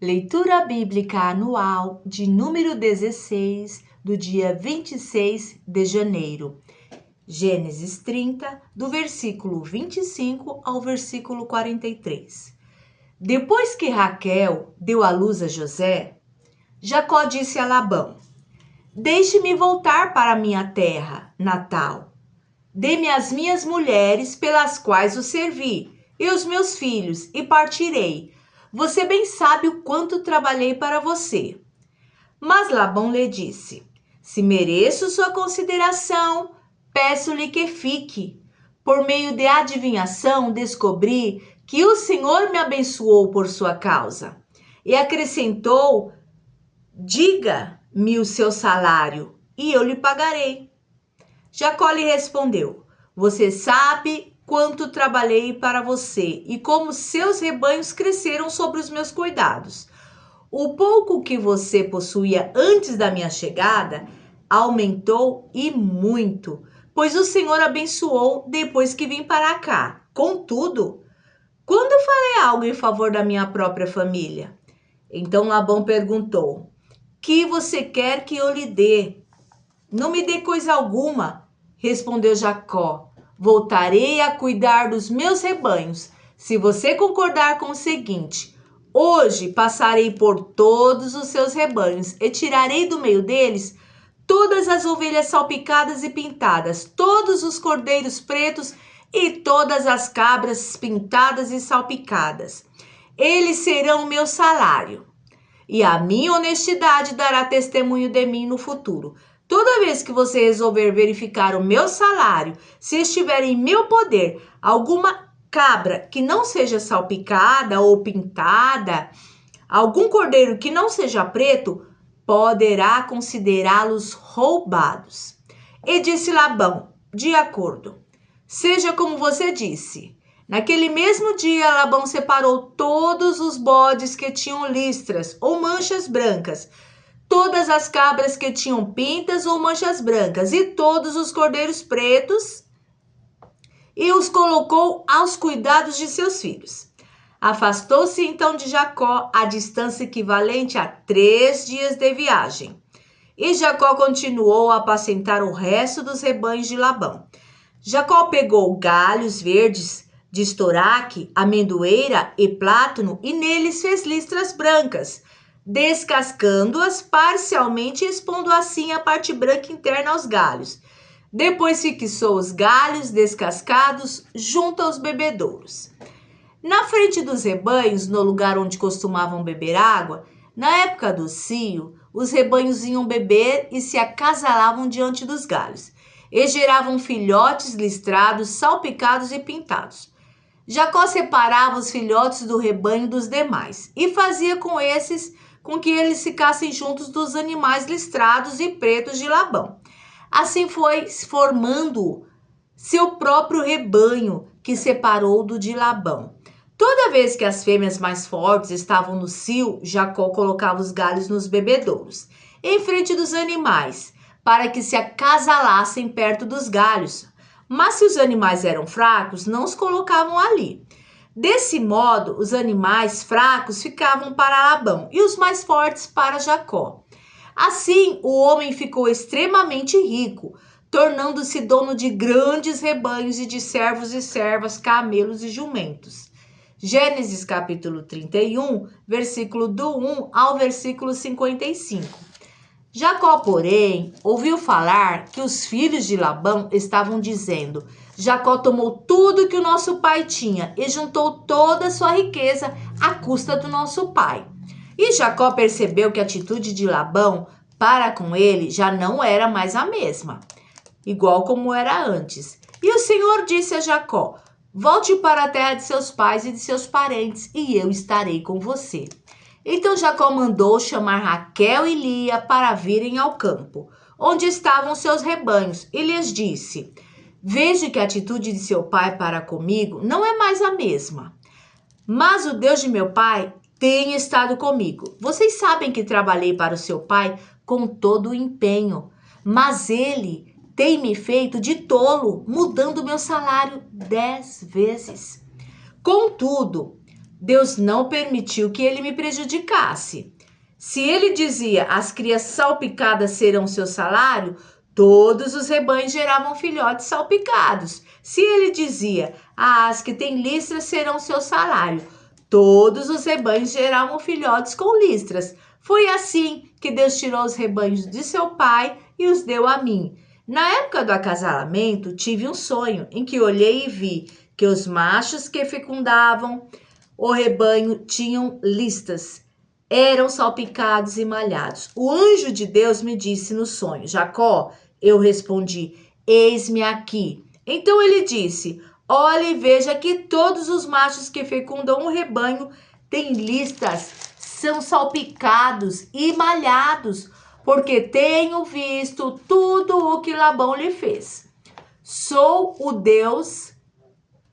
Leitura Bíblica Anual de número 16, do dia 26 de janeiro. Gênesis 30, do versículo 25 ao versículo 43. Depois que Raquel deu à luz a José, Jacó disse a Labão: Deixe-me voltar para minha terra natal. Dê-me as minhas mulheres pelas quais o servi, e os meus filhos, e partirei. Você bem sabe o quanto trabalhei para você. Mas Labão lhe disse: Se mereço sua consideração, peço-lhe que fique. Por meio de adivinhação, descobri que o Senhor me abençoou por sua causa. E acrescentou: Diga-me o seu salário, e eu lhe pagarei. Jacó lhe respondeu: Você sabe quanto trabalhei para você e como seus rebanhos cresceram sobre os meus cuidados. O pouco que você possuía antes da minha chegada aumentou e muito, pois o Senhor abençoou depois que vim para cá. Contudo, quando farei algo em favor da minha própria família? Então Labão perguntou: Que você quer que eu lhe dê? Não me dê coisa alguma, respondeu Jacó. Voltarei a cuidar dos meus rebanhos, se você concordar com o seguinte: hoje passarei por todos os seus rebanhos e tirarei do meio deles todas as ovelhas salpicadas e pintadas, todos os cordeiros pretos e todas as cabras pintadas e salpicadas. Eles serão o meu salário, e a minha honestidade dará testemunho de mim no futuro. Toda vez que você resolver verificar o meu salário, se estiver em meu poder alguma cabra que não seja salpicada ou pintada, algum cordeiro que não seja preto, poderá considerá-los roubados. E disse Labão: De acordo, seja como você disse. Naquele mesmo dia, Labão separou todos os bodes que tinham listras ou manchas brancas, todas as cabras que tinham pintas ou manchas brancas e todos os cordeiros pretos, e os colocou aos cuidados de seus filhos. Afastou-se então de Jacó a distância equivalente a 3 dias de viagem. E Jacó continuou a apacentar o resto dos rebanhos de Labão. Jacó pegou galhos verdes de estoraque, amendoeira e plátano e neles fez listras brancas, descascando-as parcialmente e expondo assim a parte branca interna aos galhos. Depois fixou os galhos descascados junto aos bebedouros. Na frente dos rebanhos, no lugar onde costumavam beber água, na época do cio, os rebanhos iam beber e se acasalavam diante dos galhos, e geravam filhotes listrados, salpicados e pintados. Jacó separava os filhotes do rebanho dos demais e fazia com esses com que eles ficassem juntos dos animais listrados e pretos de Labão. Assim foi formando seu próprio rebanho, que separou do de Labão. Toda vez que as fêmeas mais fortes estavam no cio, Jacó colocava os galhos nos bebedouros, em frente dos animais, para que se acasalassem perto dos galhos. Mas se os animais eram fracos, não os colocavam ali. Desse modo, os animais fracos ficavam para Labão e os mais fortes para Jacó. Assim, o homem ficou extremamente rico, tornando-se dono de grandes rebanhos e de servos e servas, camelos e jumentos. Gênesis capítulo 31, versículo do 1 ao versículo 55. Jacó, porém, ouviu falar que os filhos de Labão estavam dizendo: Jacó tomou tudo que o nosso pai tinha e juntou toda a sua riqueza à custa do nosso pai. E Jacó percebeu que a atitude de Labão para com ele já não era mais a mesma, igual como era antes. E o Senhor disse a Jacó: Volte para a terra de seus pais e de seus parentes, e eu estarei com você. Então Jacó mandou chamar Raquel e Lia para virem ao campo, onde estavam seus rebanhos, e lhes disse: Vejo que a atitude de seu pai para comigo não é mais a mesma, mas o Deus de meu pai tem estado comigo. Vocês sabem que trabalhei para o seu pai com todo o empenho, mas ele tem me feito de tolo, mudando meu salário 10 vezes. Contudo, Deus não permitiu que ele me prejudicasse. Se ele dizia, as crias salpicadas serão seu salário, todos os rebanhos geravam filhotes salpicados. Se ele dizia, as que têm listras serão seu salário, todos os rebanhos geravam filhotes com listras. Foi assim que Deus tirou os rebanhos de seu pai e os deu a mim. Na época do acasalamento, tive um sonho em que olhei e vi que os machos que fecundavam o rebanho tinham listas, eram salpicados e malhados. O anjo de Deus me disse no sonho, Jacó. Eu respondi, eis-me aqui. Então ele disse, olhe e veja que todos os machos que fecundam o rebanho têm listas, são salpicados e malhados, porque tenho visto tudo o que Labão lhe fez. Sou o Deus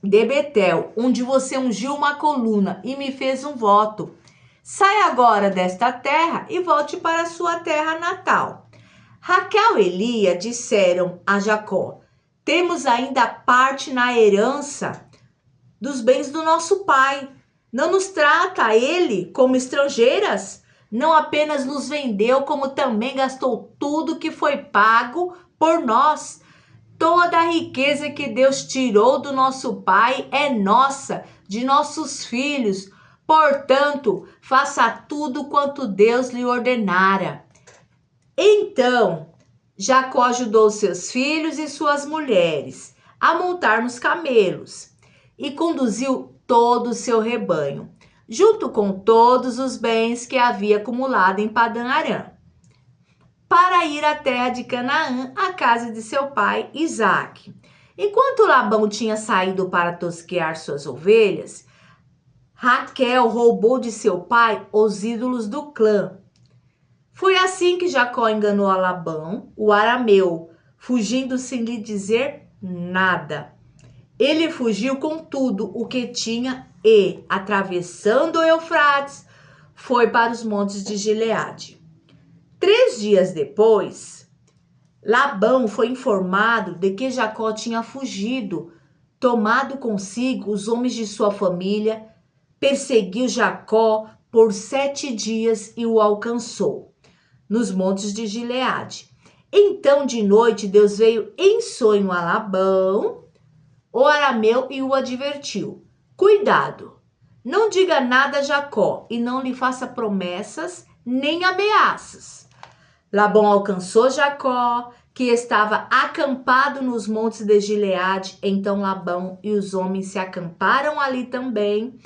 de Betel, onde você ungiu uma coluna e me fez um voto. Saia agora desta terra e volte para a sua terra natal. Raquel e Lia disseram a Jacó, temos ainda parte na herança dos bens do nosso pai. Não nos trata ele como estrangeiras? Não apenas nos vendeu, como também gastou tudo que foi pago por nós. Toda a riqueza que Deus tirou do nosso pai é nossa, de nossos filhos. Portanto, faça tudo quanto Deus lhe ordenara. Então, Jacó ajudou seus filhos e suas mulheres a montar nos camelos e conduziu todo o seu rebanho, junto com todos os bens que havia acumulado em Padã Arã, para ir à terra de Canaã, à casa de seu pai Isaque. Enquanto Labão tinha saído para tosquear suas ovelhas, Raquel roubou de seu pai os ídolos do clã. Foi assim que Jacó enganou a Labão, o arameu, fugindo sem lhe dizer nada. Ele fugiu com tudo o que tinha e, atravessando o Eufrates, foi para os montes de Gileade. 3 dias depois, Labão foi informado de que Jacó tinha fugido, tomado consigo os homens de sua família, perseguiu Jacó por 7 dias e o alcançou nos montes de Gileade. Então, de noite, Deus veio em sonho a Labão, o arameu, e o advertiu. Cuidado, não diga nada a Jacó e não lhe faça promessas nem ameaças. Labão alcançou Jacó, que estava acampado nos montes de Gileade. Então Labão e os homens se acamparam ali também.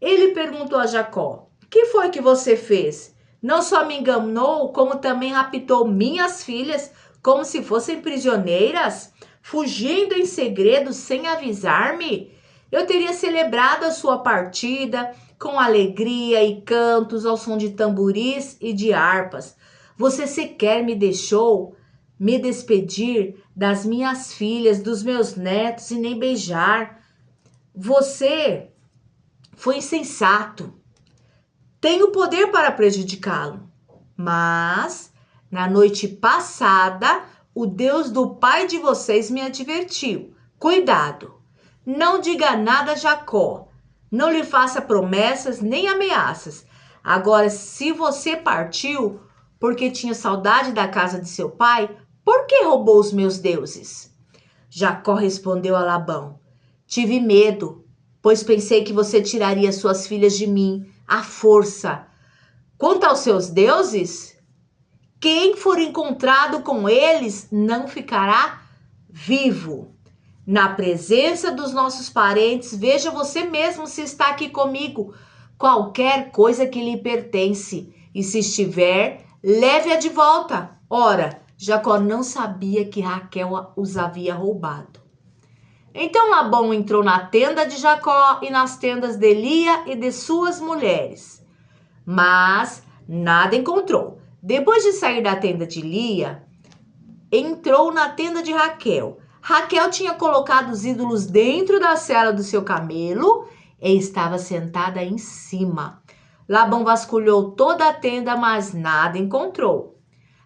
Ele perguntou a Jacó, que foi que você fez? Não só me enganou, como também raptou minhas filhas, como se fossem prisioneiras, fugindo em segredo sem avisar-me? Eu teria celebrado a sua partida com alegria e cantos ao som de tamboris e de harpas. Você sequer me deixou me despedir das minhas filhas, dos meus netos e nem beijar. Você foi insensato. Tenho poder para prejudicá-lo. Mas, na noite passada, o Deus do pai de vocês me advertiu. Cuidado, não diga nada a Jacó. Não lhe faça promessas nem ameaças. Agora, se você partiu porque tinha saudade da casa de seu pai, por que roubou os meus deuses? Jacó respondeu a Labão, tive medo, pois pensei que você tiraria suas filhas de mim à força. Quanto aos seus deuses, quem for encontrado com eles não ficará vivo. Na presença dos nossos parentes, veja você mesmo se está aqui comigo qualquer coisa que lhe pertence, e se estiver, leve-a de volta. Ora, Jacó não sabia que Raquel os havia roubado. Então Labão entrou na tenda de Jacó e nas tendas de Lia e de suas mulheres, mas nada encontrou. Depois de sair da tenda de Lia, entrou na tenda de Raquel. Raquel tinha colocado os ídolos dentro da sela do seu camelo e estava sentada em cima. Labão vasculhou toda a tenda, mas nada encontrou.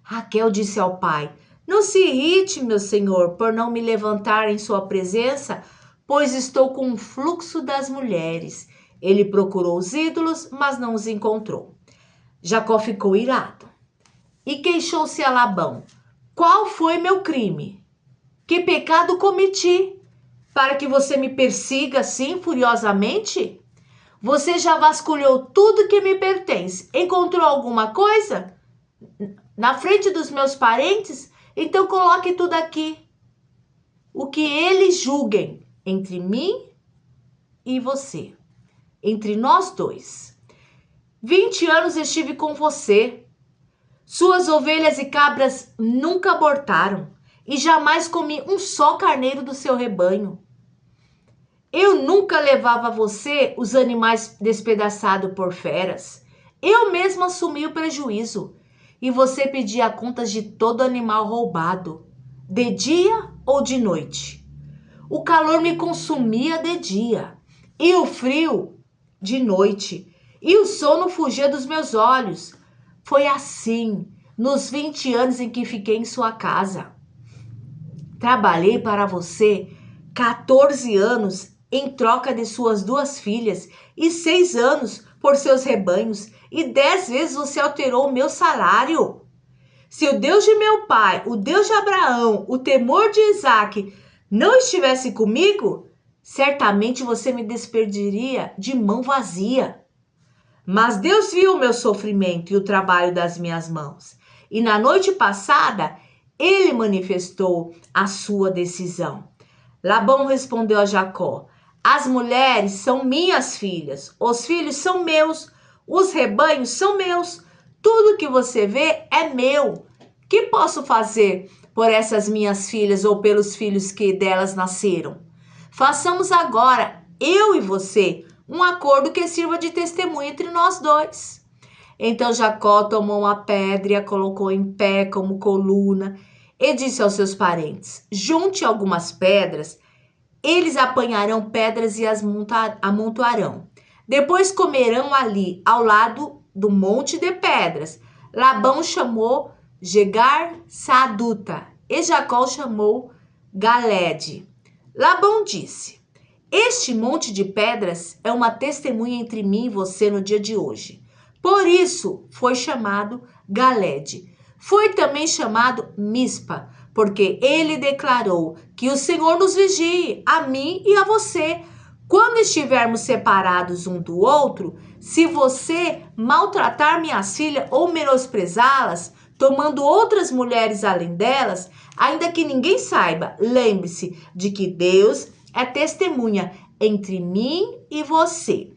Raquel disse ao pai, não se irrite, meu senhor, por não me levantar em sua presença, pois estou com o fluxo das mulheres. Ele procurou os ídolos, mas não os encontrou. Jacó ficou irado e queixou-se a Labão: qual foi meu crime? Que pecado cometi para que você me persiga assim furiosamente? Você já vasculhou tudo que me pertence. Encontrou alguma coisa na frente dos meus parentes? Então coloque tudo aqui. O que eles julguem entre mim e você. Entre nós dois. 20 anos estive com você. Suas ovelhas e cabras nunca abortaram. E jamais comi um só carneiro do seu rebanho. Eu nunca levava a você os animais despedaçados por feras. Eu mesmo assumi o prejuízo. E você pedia contas de todo animal roubado, de dia ou de noite. O calor me consumia de dia, e o frio de noite, e o sono fugia dos meus olhos. Foi assim nos 20 anos em que fiquei em sua casa. Trabalhei para você 14 anos em troca de suas 2 filhas e 6 anos por seus rebanhos, e 10 vezes você alterou o meu salário. Se o Deus de meu pai, o Deus de Abraão, o temor de Isaque não estivesse comigo, certamente você me despediria de mão vazia. Mas Deus viu o meu sofrimento e o trabalho das minhas mãos. E na noite passada, ele manifestou a sua decisão. Labão respondeu a Jacó: as mulheres são minhas filhas, os filhos são meus, os rebanhos são meus, tudo que você vê é meu. Que posso fazer por essas minhas filhas ou pelos filhos que delas nasceram? Façamos agora, eu e você, um acordo que sirva de testemunho entre nós dois. Então Jacó tomou uma pedra e a colocou em pé como coluna e disse aos seus parentes: junte algumas pedras. Eles apanharão pedras e as amontoarão. Depois comerão ali, ao lado do monte de pedras. Labão chamou Jegar Saaduta e Jacó chamou Galede. Labão disse: este monte de pedras é uma testemunha entre mim e você no dia de hoje. Por isso foi chamado Galede. Foi também chamado Mispa, porque ele declarou que o Senhor nos vigie, a mim e a você. Quando estivermos separados um do outro, se você maltratar minhas filhas ou menosprezá-las, tomando outras mulheres além delas, ainda que ninguém saiba, lembre-se de que Deus é testemunha entre mim e você.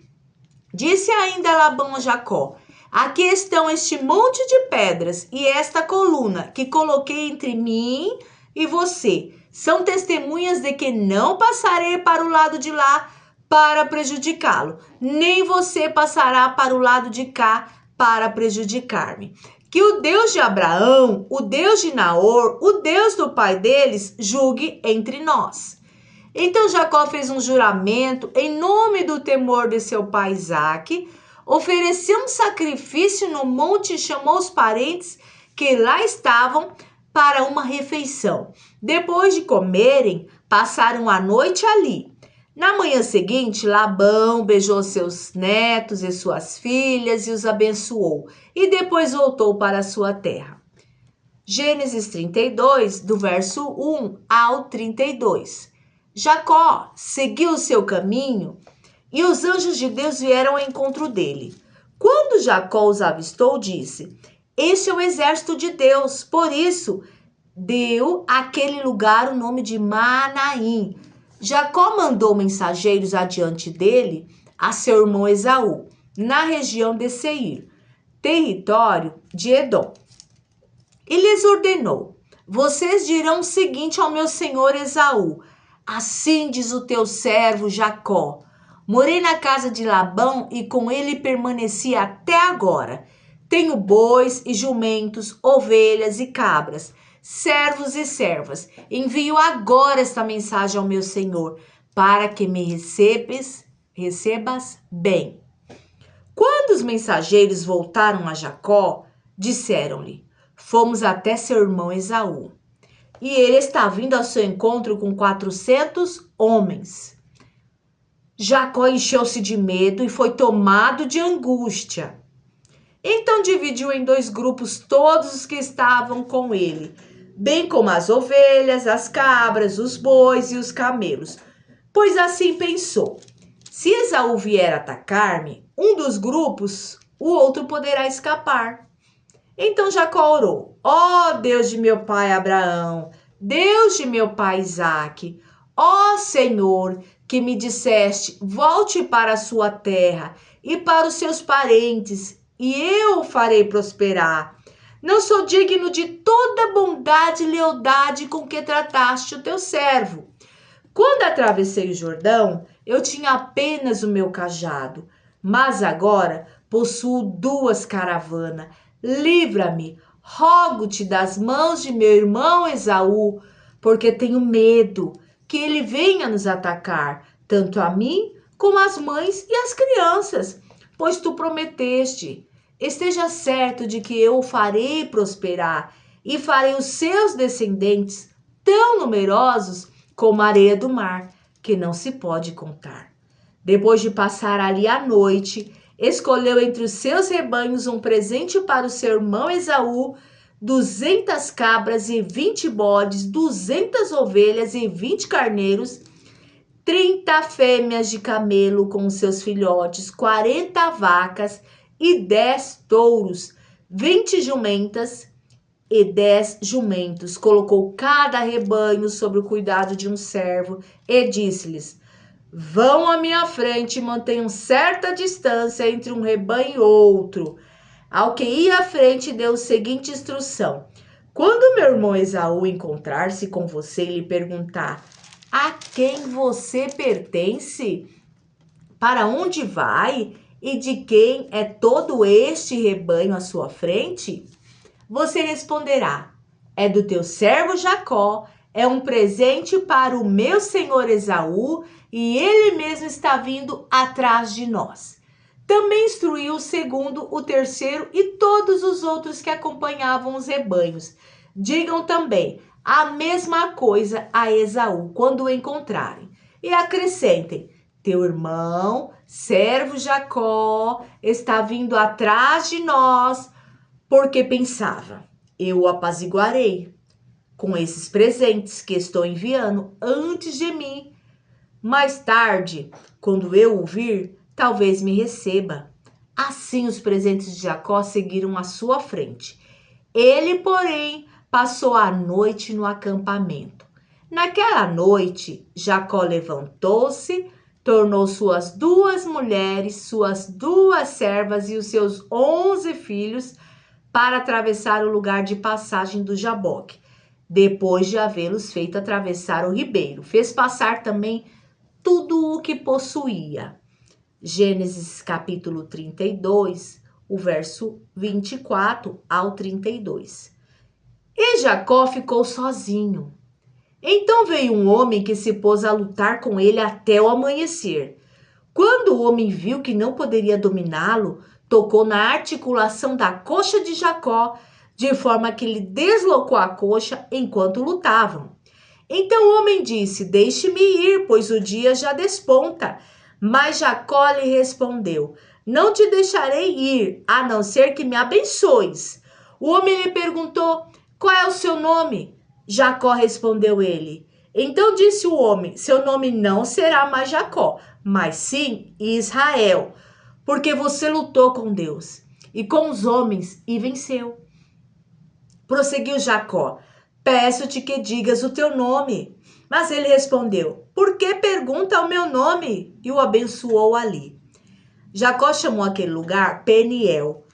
Disse ainda Labão a Jacó: aqui estão este monte de pedras e esta coluna que coloquei entre mim e você. São testemunhas de que não passarei para o lado de lá para prejudicá-lo, nem você passará para o lado de cá para prejudicar-me. Que o Deus de Abraão, o Deus de Naor, o Deus do pai deles, julgue entre nós. Então Jacó fez um juramento em nome do temor de seu pai Isaque, ofereceu um sacrifício no monte e chamou os parentes que lá estavam para uma refeição. Depois de comerem, passaram a noite ali. Na manhã seguinte, Labão beijou seus netos e suas filhas e os abençoou, e depois voltou para a sua terra. Gênesis 32, do verso 1 ao 32. Jacó seguiu o seu caminho e os anjos de Deus vieram ao encontro dele. Quando Jacó os avistou, disse: este é o exército de Deus. Por isso, deu àquele lugar o nome de Manaim. Jacó mandou mensageiros adiante dele a seu irmão Esaú, na região de Seir, território de Edom. E lhes ordenou: vocês dirão o seguinte ao meu senhor Esaú: assim diz o teu servo Jacó: morei na casa de Labão e com ele permaneci até agora. Tenho bois e jumentos, ovelhas e cabras, servos e servas. Envio agora esta mensagem ao meu senhor, para que me recebas bem. Quando os mensageiros voltaram a Jacó, disseram-lhe: fomos até seu irmão Esaú, e ele está vindo ao seu encontro com 400 homens. Jacó encheu-se de medo e foi tomado de angústia. Então dividiu em 2 grupos todos os que estavam com ele, bem como as ovelhas, as cabras, os bois e os camelos. Pois assim pensou: se Esaú vier atacar-me, um dos grupos, o outro poderá escapar. Então Jacó orou: ó Deus de meu pai Abraão, Deus de meu pai Isaque, ó Senhor, que me disseste: volte para a sua terra e para os seus parentes, e eu o farei prosperar. Não sou digno de toda a bondade e lealdade com que trataste o teu servo. Quando atravessei o Jordão, eu tinha apenas o meu cajado, mas agora possuo 2 caravanas. Livra-me, rogo-te das mãos de meu irmão Esaú, porque tenho medo que ele venha nos atacar, tanto a mim como as mães e as crianças, pois tu prometeste. Esteja certo de que eu o farei prosperar e farei os seus descendentes tão numerosos como a areia do mar, que não se pode contar. Depois de passar ali a noite, escolheu entre os seus rebanhos um presente para o seu irmão Esaú, 200 cabras e 20 bodes, 200 ovelhas e 20 carneiros, 30 fêmeas de camelo com seus filhotes, 40 vacas e 10 touros, 20 jumentas e 10 jumentos. Colocou cada rebanho sob o cuidado de um servo e disse-lhes: vão à minha frente e mantenham certa distância entre um rebanho e outro. Ao que ia à frente, deu a seguinte instrução: quando meu irmão Esaú encontrar-se com você e lhe perguntar: a quem você pertence? Para onde vai? E de quem é todo este rebanho à sua frente? Você responderá: é do teu servo Jacó, é um presente para o meu senhor Esaú, e ele mesmo está vindo atrás de nós. Também instruiu o segundo, o terceiro e todos os outros que acompanhavam os rebanhos. Digam também a mesma coisa a Esaú quando o encontrarem. E acrescentem: teu irmão, servo Jacó, está vindo atrás de nós, porque pensava: eu o apaziguarei com esses presentes que estou enviando antes de mim. Mais tarde, quando eu o vir, talvez me receba. Assim os presentes de Jacó seguiram à sua frente. Ele, porém, passou a noite no acampamento. Naquela noite, Jacó levantou-se, tornou suas 2 mulheres, suas 2 servas e os seus 11 filhos para atravessar o lugar de passagem do Jaboque. Depois de havê-los feito atravessar o ribeiro, fez passar também tudo o que possuía. Gênesis capítulo 32, o verso 24 ao 32. E Jacó ficou sozinho. Então veio um homem que se pôs a lutar com ele até o amanhecer. Quando o homem viu que não poderia dominá-lo, tocou na articulação da coxa de Jacó, de forma que lhe deslocou a coxa enquanto lutavam. Então o homem disse: deixe-me ir, pois o dia já desponta. Mas Jacó lhe respondeu: não te deixarei ir, a não ser que me abençoes. O homem lhe perguntou: qual é o seu nome? Jacó respondeu ele. Então disse o homem: seu nome não será mais Jacó, mas sim Israel, porque você lutou com Deus e com os homens e venceu. Prosseguiu Jacó: peço-te que digas o teu nome. Mas ele respondeu: por que pergunta o meu nome? E o abençoou ali. Jacó chamou aquele lugar Peniel,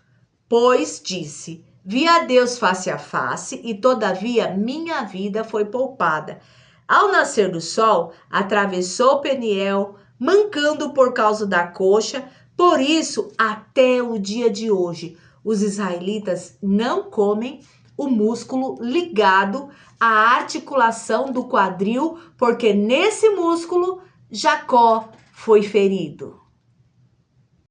pois disse: vi a Deus face a face, e todavia minha vida foi poupada. Ao nascer do sol, atravessou Peniel, mancando por causa da coxa. Por isso, até o dia de hoje, os israelitas não comem o músculo ligado à articulação do quadril, porque nesse músculo Jacó foi ferido.